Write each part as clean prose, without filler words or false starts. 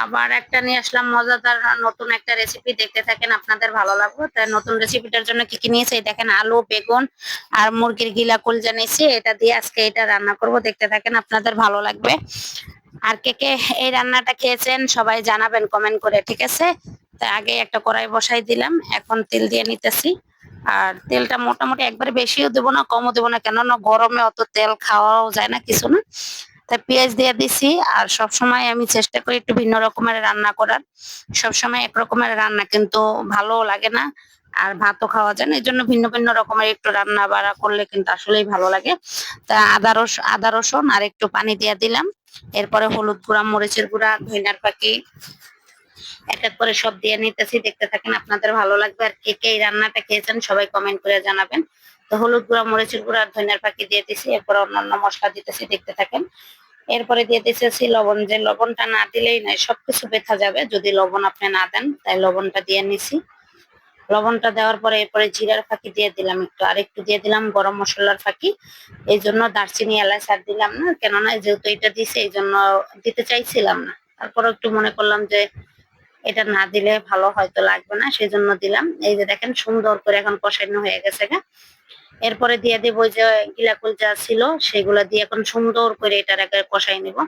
আবার একটা নিয়ে আসলাম মজাদার নতুন একটা রেসিপি, দেখতে থাকেন আপনাদের ভালো লাগবে। তাই নতুন রেসিপিটার জন্য কি কি নিয়েছে এই দেখেন, আলু, বেগুন আর মুরগির গিলা কলজা নিয়েছি। এটা দিয়ে আজকে এটা রান্না করব, দেখতে থাকেন আপনাদের ভালো লাগবে। আর কে কে এই রান্নাটা খেয়েছেন সবাই জানাবেন কমেন্ট করে, ঠিক আছে? তাই আগে একটা কড়াই বসাই দিলাম, এখন তেল দিয়ে নিতেছি। আর তেলটা মোটামুটি একবারে বেশিও দেবো না কমও দেবো না, কেননা গরমে অত তেল খাওয়াও যায় না কিছু না। তাই পেঁয়াজ দিয়ে দিছি। আর সব সময় আমি চেষ্টা করি একটু ভিন্ন রকমের রান্না করার। সব সময় এক রকমের রান্না কিন্তু ভালো লাগে না, আর ভাতও খাওয়া যায় না। এই জন্য ভিন্ন ভিন্ন রকমের একটু রান্না বাড়া করলে কিন্তু আসলেই ভালো লাগে। তা আদা রসুন আর একটু পানি দিয়ে দিলাম। এরপরে হলুদ গুঁড়া, মরিচের গুঁড়া, ধনিয়ার পাখি এক এক করে সব দিয়ে নিতেছি, দেখতে থাকেন আপনাদের ভালো লাগবে। আর কে কে এই রান্নাটা খেয়েছেন সবাই কমেন্ট করে জানাবেন। তো হলুদ গুঁড়া, মরিচের গুঁড়া আর ধনিয়ার পাখি দিয়ে দিছি, এরপর অন্যান্য মশলা দিতেছি, দেখতে থাকেন। এরপরে দিয়ে দিতেছি লবণ, যে লবণটা না দিলেই নয়, সবকিছু বেথা যাবে যদি লবণ আপনি না দেন, তাই লবণটা দিয়ে নিছি। লবণটা দেওয়ার পরে এরপরে জিরার ফাঁকি দিয়ে দিলাম একটু, আর একটু দিয়ে দিলাম গরম মশলার ফাঁকি। এই জন্য দারচিনি, এলাচ আর দিলাম না, কেননা যেহেতু এটা দিছে এই জন্য দিতে চাইছিলাম না। তারপর একটু মনে করলাম যে এটা না দিলে ভালো হয়তো লাগবে না, সেই জন্য দিলাম। এই যে দেখেন সুন্দর করে এখন কষানো হয়ে গেছে গা। এরপরে দিয়ে দেবো ওই যে গিলা কলজা ছিল সেগুলা দিয়ে এখন সুন্দর করে এটার আগে কষাই নিব।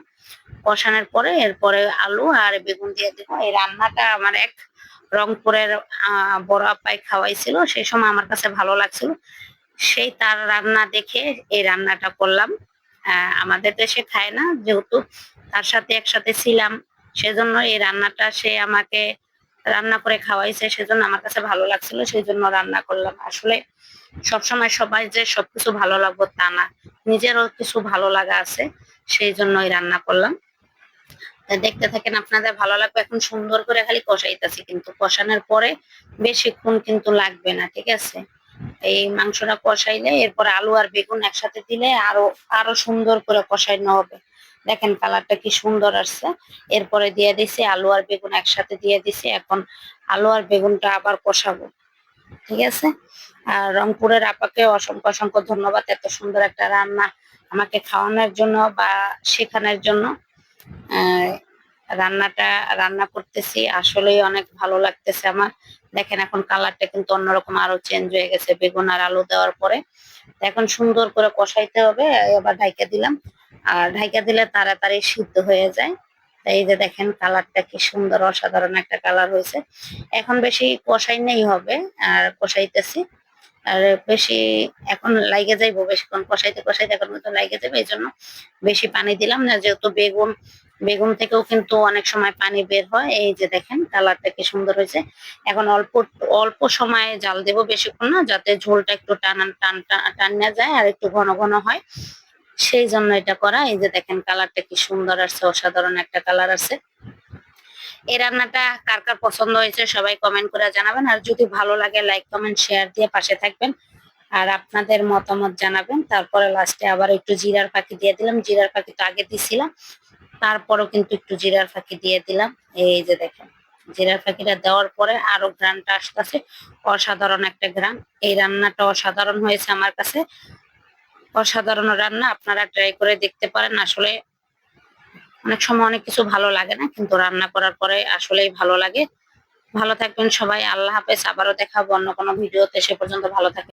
কষানোর পরে এরপরে আলু আর বেগুন দিয়ে দিব। এই রান্নাটা আমার এক রংপুরের বড় আপাই খাওয়াইছিল, সেই সময় আমার কাছে ভালো লাগছিল, সেই তার রান্না দেখে এই রান্নাটা করলাম। আমাদের দেশে খায় না, যেহেতু তার সাথে একসাথে ছিলাম, সেজন্য এই রান্নাটা সে আমাকে রান্না করে খাওয়াইছে, সেজন্য আমার কাছে ভালো লাগছিল, সেই জন্য রান্না করলাম। আসলে সবসময় সবাই যে সবকিছু ভালো লাগবে তা না, নিজেরও কিছু ভালো লাগা আছে, সেই জন্যই রান্না করলাম। দেখতে থাকেন আপনাদের ভালো লাগবে। এখন সুন্দর করে খালি কষাইতেছি, কিন্তু কষানোর পরে বেশিক্ষণ কিন্তু লাগবে না, ঠিক আছে? এই মাংসটা কষাইলে এরপর আলু আর বেগুন একসাথে দিলে আরো আরো সুন্দর করে কষাইনো হবে। দেখেন কালারটা কি সুন্দর আসছে। এরপরে দিয়ে দিছি আলু আর বেগুন একসাথে দিয়ে দিছি, এখন আলু আর বেগুনটা আবার কষাবো, ঠিক আছে? আর রংপুরের আপাকে অসংখ্য অসংখ্য ধন্যবাদ এত সুন্দর একটা রান্না আমাকে খাওয়ানোর জন্য বা শেখানোর জন্য। আহ রান্নাটা রান্না করতেছি, আসলেই অনেক ভালো লাগতেছে আমার। দেখেন এখন কালারটা কিন্তু অন্যরকম আরো চেঞ্জ হয়ে গেছে বেগুন আর আলু দেওয়ার পরে। এখন সুন্দর করে কষাইতে হবে। এবার ঢাইকা দিলাম, আর ঢাইকা দিলে তাড়াতাড়ি সিদ্ধ হয়ে যায়। তাই এই যে দেখেন কালারটা কি সুন্দর, অসাধারণ একটা কালার হয়েছে। এখন বেশি কষাই নেই হবে, আর কষাইতেছি। আর বেশি এখন লাইগে যাইবো, বেশিক্ষণ কষাইতে কষাইতে এখন কিন্তু লাইগে যাবে, এই জন্য বেশি পানি দিলাম না, যেহেতু বেগুন বেগুন থেকেও কিন্তু অনেক সময় পানি বের হয়। এই যে দেখেন কালারটা কি সুন্দর হয়েছে। এখন অল্প অল্প সময়ে জাল দেব, বেশিক্ষণ না, যাতে ঝোলটা একটু টানা যায় আর একটু ঘন ঘন হয়, সেই জন্য এটা করা। এই যে দেখেন কালারটা কি সুন্দর আসছে, অসাধারণ একটা কালার আছে। এই রান্নাটা কার কার পছন্দ হয়েছে সবাই কমেন্ট করে জানাবেন। আর যদি ভালো লাগে লাইক কমেন্ট শেয়ার দিয়ে পাশে থাকবেন, আর আপনাদের মতামত জানাবেন। তারপরে লাস্টে আবার একটু জিরার ফাঁকি দিয়ে দিলাম, জিরার ফাঁকি তো আগে দিছিলাম, তারপরও কিন্তু একটু জিরার ফাঁকি দিয়ে দিলাম। এই যে দেখেন জিরার ফাঁকিটা দেওয়ার পরে আরো ঘ্রাণটা আসতেছে, অসাধারণ একটা ঘ্রাণ। এই রান্নাটা অসাধারণ হয়েছে আমার কাছে, অসাধারণ রান্না, আপনারা ট্রাই করে দেখতে পারেন। আসলে অনেক সময় অনেক কিছু ভালো লাগে না, কিন্তু রান্না করার পরে আসলেই ভালো লাগে। ভালো থাকবেন সবাই, আল্লাহ হাফেজ। আবারও দেখাবো অন্য কোনো ভিডিওতে, সে পর্যন্ত ভালো থাকবেন।